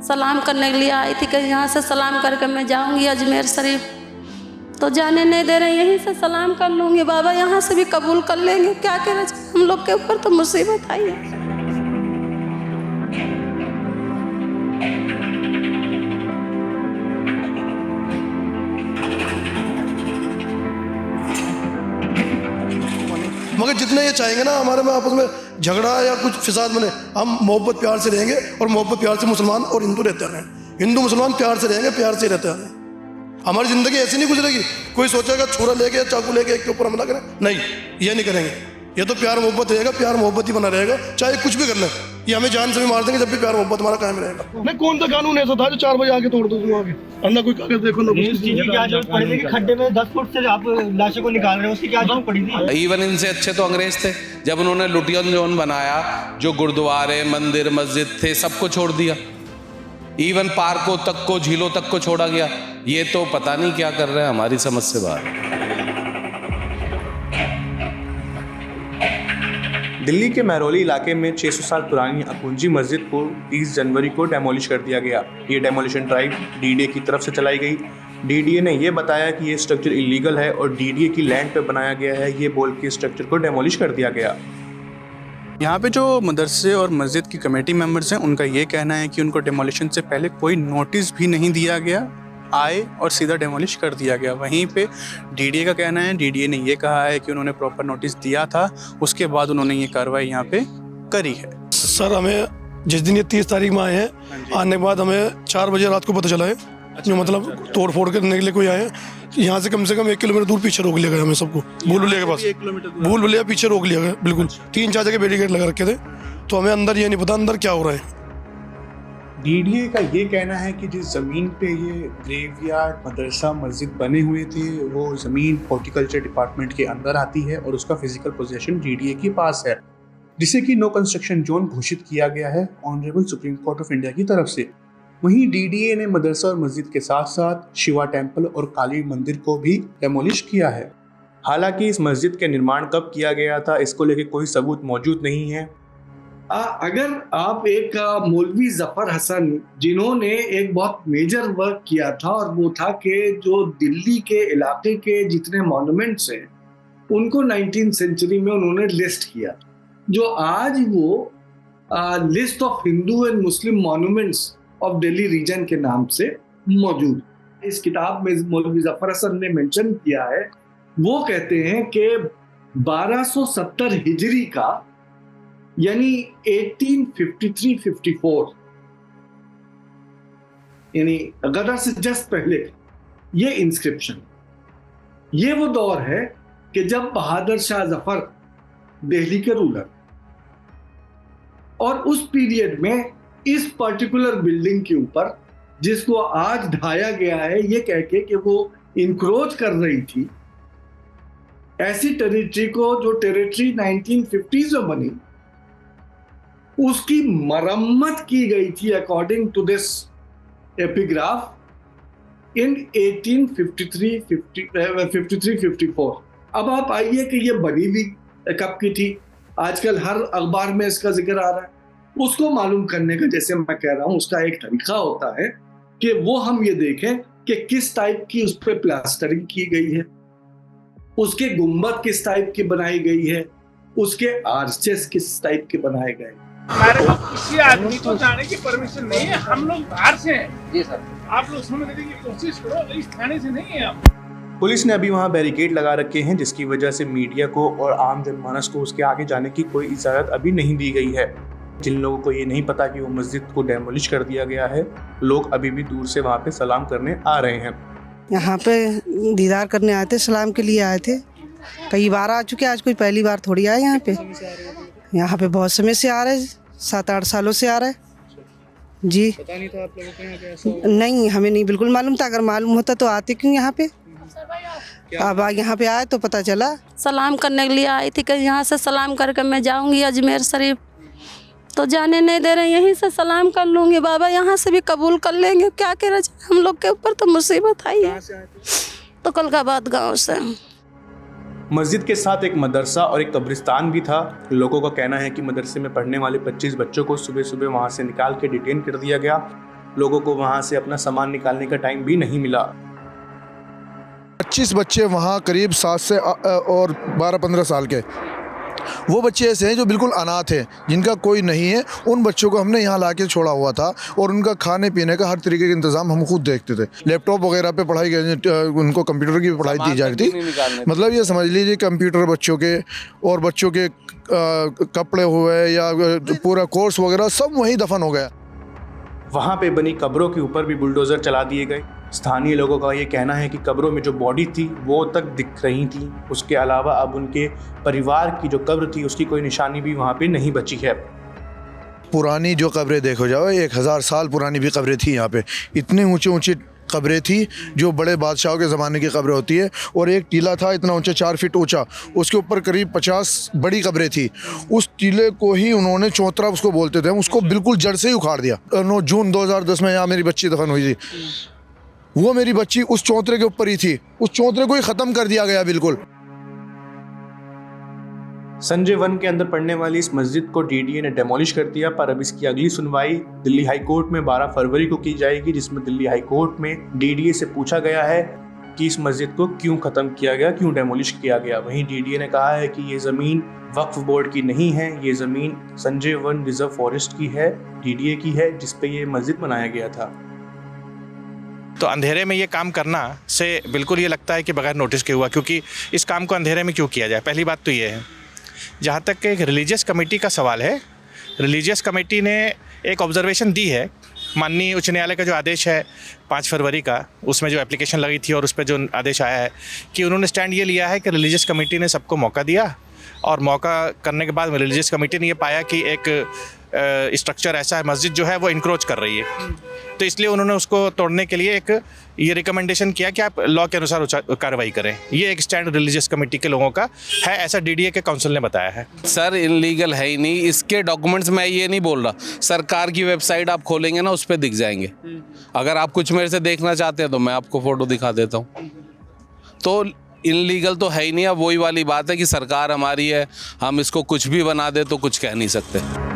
सलाम करने के लिए आई थी कि यहाँ से सलाम करके मैं जाऊँगी अजमेर शरीफ, तो जाने नहीं दे रहे, यहीं से सलाम कर लूँगी। बाबा यहाँ से भी कबूल कर लेंगे, क्या करें, हम लोग के ऊपर तो मुसीबत आई है। मगर जितने ये चाहेंगे ना हमारे में आपस में झगड़ा या कुछ फिसाद बने, हम मोहब्बत प्यार से रहेंगे और मोहब्बत प्यार से मुसलमान और हिंदू रहते हैं। हिंदू मुसलमान प्यार से रहेंगे, प्यार से रहते हैं। हमारी ज़िंदगी ऐसी नहीं गुजरेगी। कोई सोचेगा छुरा लेके या चाकू लेके एक के ऊपर हमला करें, नहीं, ये नहीं करेंगे। ये तो प्यार मोहब्बत रहेगा, प्यार मोहब्बत ही बना रहेगा, चाहे कुछ भी कर लें। ये हमें जान से भी मार देंगे, जब भी प्यार मोहब्बत हमारा कायम रहेगा। नहीं, कौन सा कानून ऐसा था जो 4 बजे आके तोड़ दो तुम आगे? अंदर कोई कागज देखो ना, इस चीज़ की क्या जरूरत पड़ी थी कि खड्डे में 10 फुट से आप लाशों को निकाल रहे हो, उसकी क्या जरूरत पड़ी थी? इवन इनसे अच्छे तो अंग्रेज थे, जब उन्होंने लुटियन जोन बनाया, जो गुरुद्वारे मंदिर मस्जिद थे सबको छोड़ दिया, इवन पार्कों तक को, झीलों तक को छोड़ा गया। ये तो पता नहीं क्या कर रहे हैं, हमारी समझ से बाहर। दिल्ली के महरौली इलाके में 600 साल पुरानी अकुंजी मस्जिद को 30 जनवरी को डेमोलिश कर दिया गया। ये डेमोलिशन ड्राइव डीडीए की तरफ से चलाई गई। डीडीए ने यह बताया कि ये स्ट्रक्चर इलीगल है और डीडीए की लैंड पर बनाया गया है, ये बोल के स्ट्रक्चर को डेमोलिश कर दिया गया। यहाँ पे जो मदरसे और मस्जिद की कमेटी मेंबर्स हैं, उनका ये कहना है कि उनको डेमोलिशन से पहले कोई नोटिस भी नहीं दिया गया, आए और सीधा डेमोलिश कर दिया गया। वहीं पे डीडीए का कहना है, डीडीए ने ये कहा है कि उन्होंने प्रॉपर नोटिस दिया था, उसके बाद उन्होंने ये कार्रवाई यहाँ पे करी है। सर, हमें जिस दिन ये 30 तारीख में आए हैं, आने के बाद हमें 4 बजे रात को पता चला है, जो मतलब तोड़ फोड़ करने के लिए कोई आए, यहाँ से कम 1 किलोमीटर दूर पीछे रोक लिया गया हमें सबको। भूल भुलैया के पास भूल भुलैया पीछे रोक लिया गया, बिल्कुल 3-4 जगह बैरिकेड लगा रखे थे, तो हमें अंदर ये नहीं पता अंदर क्या हो रहा है। डीडीए का ये कहना है कि जिस ज़मीन पे ये ग्रेवयार्ड मदरसा मस्जिद बने हुए थे, वो ज़मीन हॉर्टिकल्चर डिपार्टमेंट के अंदर आती है और उसका फिजिकल पोजीशन डीडीए के पास है, जिसे कि नो कंस्ट्रक्शन जोन घोषित किया गया है honourable supreme court of India की तरफ से। वहीं डीडीए ने मदरसा और मस्जिद के साथ साथ शिवा टेम्पल और काली मंदिर को भी डेमोलिश किया है। हालांकि इस मस्जिद के निर्माण कब किया गया था, इसको लेकर कोई सबूत मौजूद नहीं है। अगर आप एक मौलवी जफर हसन, जिन्होंने एक बहुत मेजर वर्क किया था, और वो था कि जो दिल्ली के इलाके के जितने मॉन्यूमेंट्स हैं उनको 19th सेंचुरी में उन्होंने लिस्ट किया, जो आज वो list of Hindu and Muslim monuments of Delhi region के नाम से मौजूद। इस किताब में मौलवी जफर हसन ने मेंशन किया है, वो कहते हैं कि 1270 हिजरी का, यानी 1853-54, यानी गदर से जस्ट पहले ये इंस्क्रिप्शन, ये वो दौर है कि जब बहादुर शाह जफर दिल्ली के रूलर, और उस पीरियड में इस पर्टिकुलर बिल्डिंग के ऊपर, जिसको आज ढाया गया है ये कह के कि वो इंक्रोच कर रही थी, ऐसी टेरिटरी को, जो टेरिटरी 1950s में बनी, उसकी मरम्मत की गई थी अकॉर्डिंग टू दिस एपिग्राफ इन 1853-54। अब आप आइए कि ये बनी भी कब की थी। आजकल हर अखबार में इसका जिक्र आ रहा है। उसको मालूम करने का, जैसे मैं कह रहा हूं, उसका एक तरीका होता है कि वो हम ये देखें कि किस टाइप की उस पर प्लास्टरिंग की गई है, उसके गुंबद किस टाइप की बनाई गई है, उसके आर्चेस किस टाइप के बनाए गए। हमारे पास किसी आदमी को जाने की परमिशन नहीं है, हम लोग बाहर से हैं। जी सर, आप लोग समझने की कोशिश करो, इस थाने से नहीं है आप। पुलिस ने अभी वहां बैरिकेड लगा रखे हैं, जिसकी वजह से मीडिया को और आम जनमानस को उसके आगे जाने की कोई इजाजत अभी नहीं दी गई है। जिन लोगों को ये नहीं पता कि वो मस्जिद को डेमोलिश कर दिया गया है, लोग अभी भी दूर से वहाँ पे सलाम करने आ रहे हैं। यहाँ पे दीदार करने आए थे, सलाम के लिए आए थे। कई बार आ चुके, आज कोई पहली बार थोड़ी आए यहाँ पे। यहाँ पे बहुत समय से आ रहे, 7-8 सालों से आ रहे जी। पता नहीं था आप लोगों को यहाँ पे ऐसा? नहीं, हमें नहीं बिल्कुल मालूम था। अगर मालूम होता तो आते क्यों यहाँ पे। अब यहाँ पे आए तो पता चला। सलाम करने के लिए आई थी कि यहाँ से सलाम करके मैं जाऊँगी अजमेर शरीफ, तो जाने नहीं दे रहे, यहीं से सलाम कर लूँगी। बाबा यहाँ से भी कबूल कर लेंगे, क्या करें, हम लोग के ऊपर तो मुसीबत आई है। तो कलकाबाद गाँव से। मस्जिद के साथ एक मदरसा और एक कब्रिस्तान भी था। लोगों का कहना है कि मदरसे में पढ़ने वाले 25 बच्चों को सुबह सुबह वहां से निकाल के डिटेन कर दिया गया। लोगों को वहाँ से अपना सामान निकालने का टाइम भी नहीं मिला। 25 बच्चे वहाँ करीब 7 से और 12-15 साल के, वो बच्चे ऐसे हैं जो बिल्कुल अनाथ हैं, जिनका कोई नहीं है। उन बच्चों को हमने यहाँ ला के छोड़ा हुआ था और उनका खाने पीने का हर तरीके का इंतज़ाम हम खुद देखते थे। लैपटॉप वगैरह पे पढ़ाई, उनको कंप्यूटर की पढ़ाई दी जा रही थी। मतलब ये समझ लीजिए कंप्यूटर बच्चों के और बच्चों के कपड़े हुए या पूरा कोर्स वगैरह सब वहीं दफन हो गया। वहाँ पे बनी कब्रों के ऊपर भी बुलडोज़र चला दिए गए। स्थानीय लोगों का ये कहना है कि कब्रों में जो बॉडी थी वो तक दिख रही थी, उसके अलावा अब उनके परिवार की जो कब्र थी उसकी कोई निशानी भी वहाँ पे नहीं बची है। पुरानी जो कब्रें देखो जाओ, 1000 साल पुरानी भी कब्रें थी यहाँ पे। इतनी ऊंची ऊंची कब्रें थी जो बड़े बादशाहों के ज़माने की कब्रें होती है। और एक टीला था इतना ऊंचा, 4 फीट ऊंचा, उसके ऊपर करीब 50 बड़ी कब्रें थी। उस टीले को ही उन्होंने चौतरा उसको बोलते थे, उसको बिल्कुल जड़ से ही उखाड़ दिया। 9 जून 2010 में यहाँ मेरी बच्ची दफन हुई थी। वो मेरी बच्ची उस चौतरे के ऊपर ही थी, उस चौतरे को ही ख़त्म कर दिया गया बिल्कुल। संजय वन के अंदर पड़ने वाली इस मस्जिद को डीडीए ने डेमोलिश कर दिया, पर अब इसकी अगली सुनवाई दिल्ली हाई कोर्ट में 12 फरवरी को की जाएगी, जिसमें दिल्ली हाई कोर्ट में डीडीए से पूछा गया है कि इस मस्जिद को क्यों ख़त्म किया गया, क्यों डेमोलिश किया गया। वहीं डीडीए ने कहा है कि ये ज़मीन वक्फ बोर्ड की नहीं है, ये ज़मीन संजय वन रिजर्व फॉरेस्ट की है, डीडीए की है, जिसपे ये मस्जिद बनाया गया था। तो अंधेरे में ये काम करना से बिल्कुल ये लगता है कि बगैर नोटिस के हुआ, क्योंकि इस काम को अंधेरे में क्यों किया जाए। पहली बात तो ये है। जहाँ तक एक रिलीजियस कमेटी का सवाल है, रिलीजियस कमेटी ने एक ऑब्जर्वेशन दी है। माननीय उच्च न्यायालय का जो आदेश है 5 फरवरी का, उसमें जो एप्लीकेशन लगी थी और उस पर जो आदेश आया है कि उन्होंने स्टैंड ये लिया है कि रिलीजियस कमेटी ने सबको मौका दिया, और मौका करने के बाद रिलीजियस कमेटी ने ये पाया कि एक स्ट्रक्चर ऐसा है, मस्जिद जो है वो इंक्रोच कर रही है, तो इसलिए उन्होंने उसको तोड़ने के लिए एक ये रिकमेंडेशन किया कि आप लॉ के अनुसार कार्रवाई करें। ये एक स्टैंड रिलीजियस कमेटी के लोगों का है, ऐसा डीडीए के काउंसिल ने बताया है। सर इनलीगल है ही नहीं, इसके डॉक्यूमेंट्स मैं ये नहीं बोल रहा। सरकार की वेबसाइट आप खोलेंगे ना, उस पर दिख जाएंगे। अगर आप कुछ मेरे से देखना चाहते हैं तो मैं आपको फ़ोटो दिखा देता हूँ। तो इनलीगल तो है ही नहीं। अब वही वाली बात है कि सरकार हमारी है, हम इसको कुछ भी बना दे तो कुछ कह नहीं सकते।